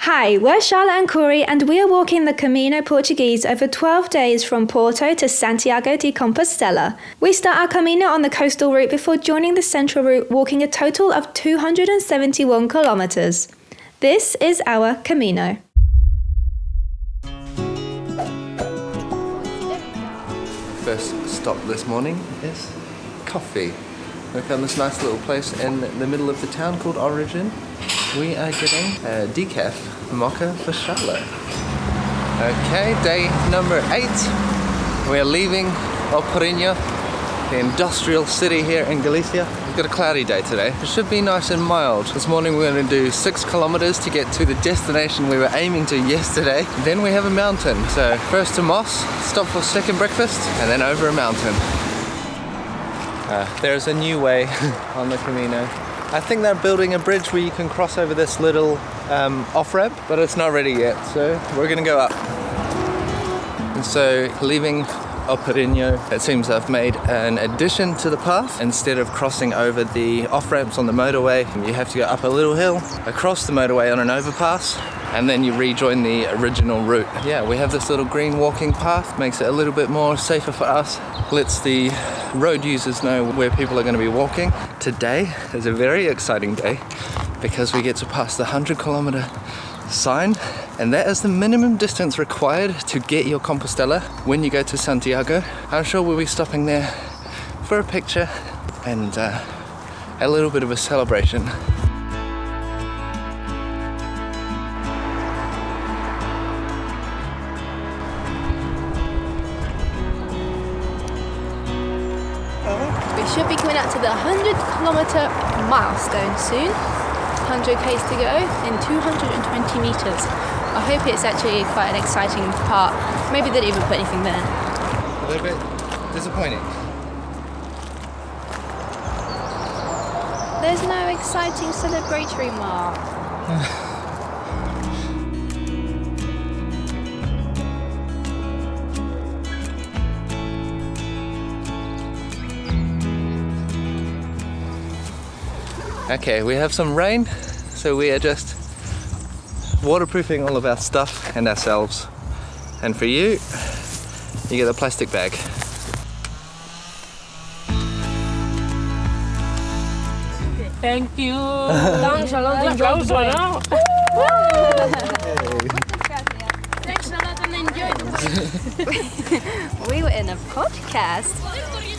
Hi, we're Charlotte and Cory, and we are walking the Camino Portuguese over 12 days from Porto to Santiago de Compostela. We start our Camino on the coastal route before joining the central route, walking a total of 271 kilometers. This is our Camino. First stop this morning is coffee. We found this nice little place in the middle of the town called Origin. We are getting a decaf mocha for Charlotte. Okay, day number 8. We are leaving O Porriño, the industrial city here in Galicia. We've got a cloudy day today. It should be nice and mild. This morning we're going to do 6 kilometers to get to the destination we were aiming to yesterday. Then we have a mountain. So first to Moss, stop for second breakfast, and then over a mountain. There's a new way on the Camino. I think they're building a bridge where you can cross over this little off-ramp, but it's not ready yet, so we're gonna go up. And so leaving O Porriño, it seems I've made an addition to the path. Instead of crossing over the off-ramps on the motorway, you have to go up a little hill, across the motorway on an overpass, and then you rejoin the original route. Yeah, we have this little green walking path, makes it a little bit more safer for us, lets the road users know where people are going to be walking. Today is a very exciting day because we get to pass the 100-kilometer sign, and that is the minimum distance required to get your Compostela when you go to Santiago. I'm sure we'll be stopping there for a picture and a little bit of a celebration. We should be coming up to the 100-kilometer milestone soon. 100 k's to go in 220 meters. I hope it's actually quite an exciting part. Maybe they didn't even put anything there. A little bit disappointing. There's no exciting celebratory mark. Okay, we have some rain, so we are just waterproofing all of our stuff and ourselves. And for you, you get a plastic bag. Thank you. Thanks a lot. Enjoy the Thanks a lot and enjoy. We were in a podcast.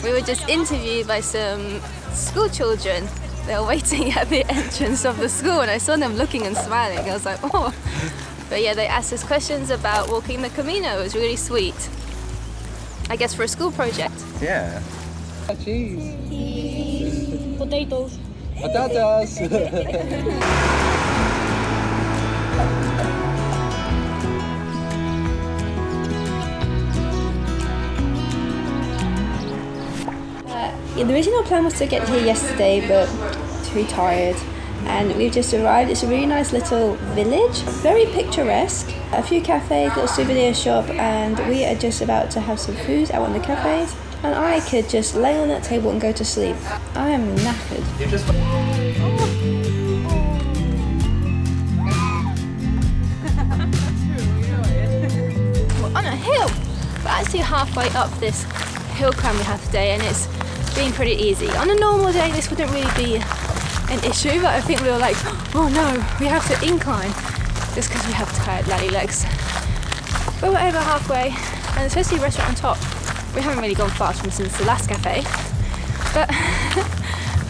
We were just interviewed by some school children. They were waiting at the entrance of the school, and I saw them looking and smiling. I was like, oh. But yeah, they asked us questions about walking the Camino. It was really sweet. I guess for a school project. Yeah. Cheese. Potatoes. Patatas. The original plan was to get here yesterday, but too tired, and we've just arrived. It's a really nice little village, very picturesque. A few cafes, little souvenir shop, and we are just about to have some food out on the cafes, and I could just lay on that table and go to sleep. I am knackered. We're on a hill. We're actually halfway up this hill climb we have today, and it's been pretty easy. On a normal day this wouldn't really be an issue, but I think we were like, oh no, we have to incline just because we have tired laddie legs. But we're over halfway, and there's supposed to be a restaurant on top. We haven't really gone far from since the last cafe, but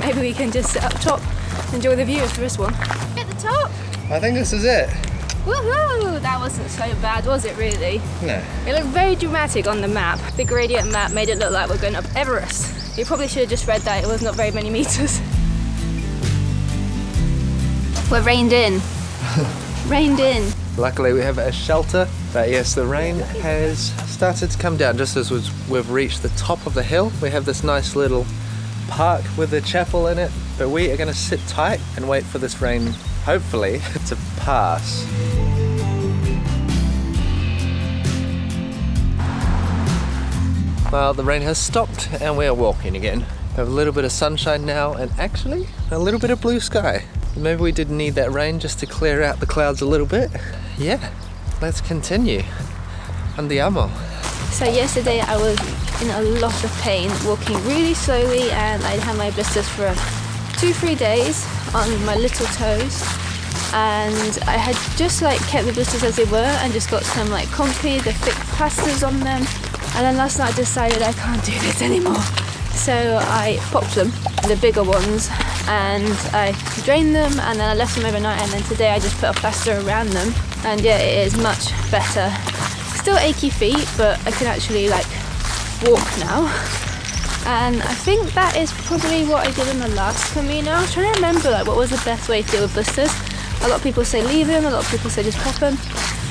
maybe we can just sit up top and enjoy the view of this one. At the top! I think this is it. Woohoo! That wasn't so bad, was it really? No. It looked very dramatic on the map. The gradient map made it look like we're going up Everest. You probably should have just read that, it was not very many meters. We're reined in. Reined in. Luckily we have a shelter, but yes, the rain has started to come down just as we've reached the top of the hill. We have this nice little park with a chapel in it, but we are going to sit tight and wait for this rain, hopefully, to pass. Well, the rain has stopped and we are walking again. We have a little bit of sunshine now and actually a little bit of blue sky. Maybe we did need that rain just to clear out the clouds a little bit. Yeah, let's continue. Andiamo. So yesterday I was in a lot of pain, walking really slowly, and I'd had my blisters for 2-3 days on my little toes. And I had just like kept the blisters as they were and just got some like comfy, the thick plasters on them. And then last night I decided I can't do this anymore. So I popped them, the bigger ones, and I drained them, and then I left them overnight, and then today I just put a plaster around them, and yeah, it is much better. Still achy feet, but I can actually like walk now. And I think that is probably what I did in the last Camino. I was trying to remember like what was the best way to deal with blisters. A lot of people say leave them, a lot of people say just pop them.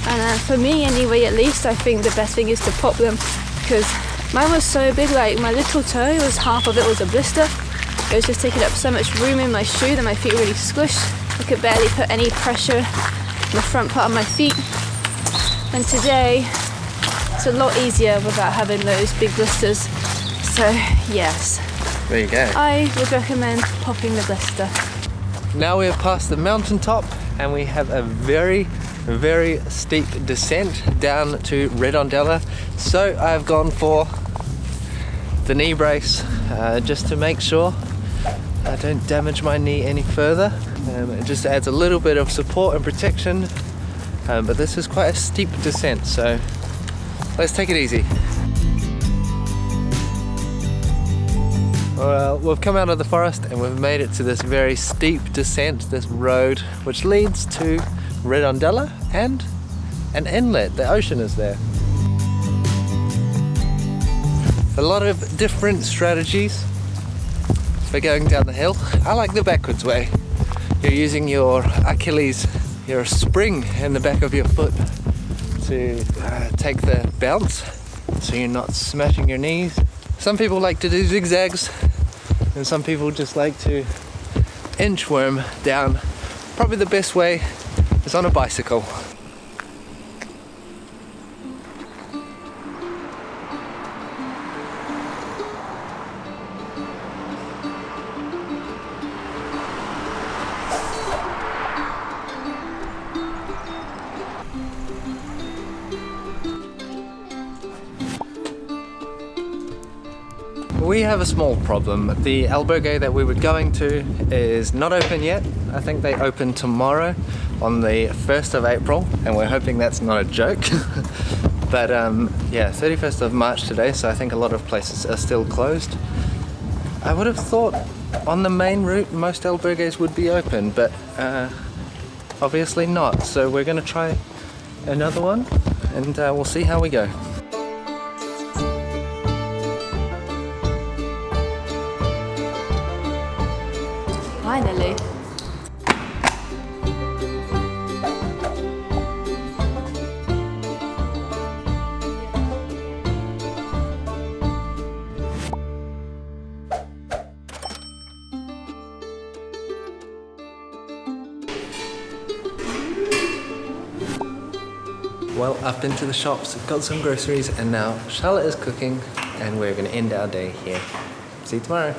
And for me anyway, at least, I think the best thing is to pop them, because mine was so big, like my little toe was half of it was a blister. It was just taking up so much room in my shoe that my feet really squished. I could barely put any pressure on the front part of my feet. And today, it's a lot easier without having those big blisters. So yes, There you go. I would recommend popping the blister. Now we have passed the mountaintop and we have a very, very steep descent down to Redondela. So I've gone for the knee brace just to make sure I don't damage my knee any further. It just adds a little bit of support and protection, but this is quite a steep descent, so let's take it easy. Well, we've come out of the forest and we've made it to this very steep descent, this road which leads to Redondela and an inlet. The ocean is there. A lot of different strategies for going down the hill. I like the backwards way. You're using your Achilles, your spring in the back of your foot to take the bounce so you're not smashing your knees. Some people like to do zigzags and some people just like to inchworm down. Probably the best way is on a bicycle. We have a small problem. The albergue that we were going to is not open yet. I think they open tomorrow on the 1st of April, and we're hoping that's not a joke. But yeah, 31st of March today, so I think a lot of places are still closed. I would have thought on the main route most albergues would be open, but obviously not. So we're going to try another one and we'll see how we go. Finally. Well, I've been to the shops, got some groceries, and now Charlotte is cooking and we're going to end our day here. See you tomorrow.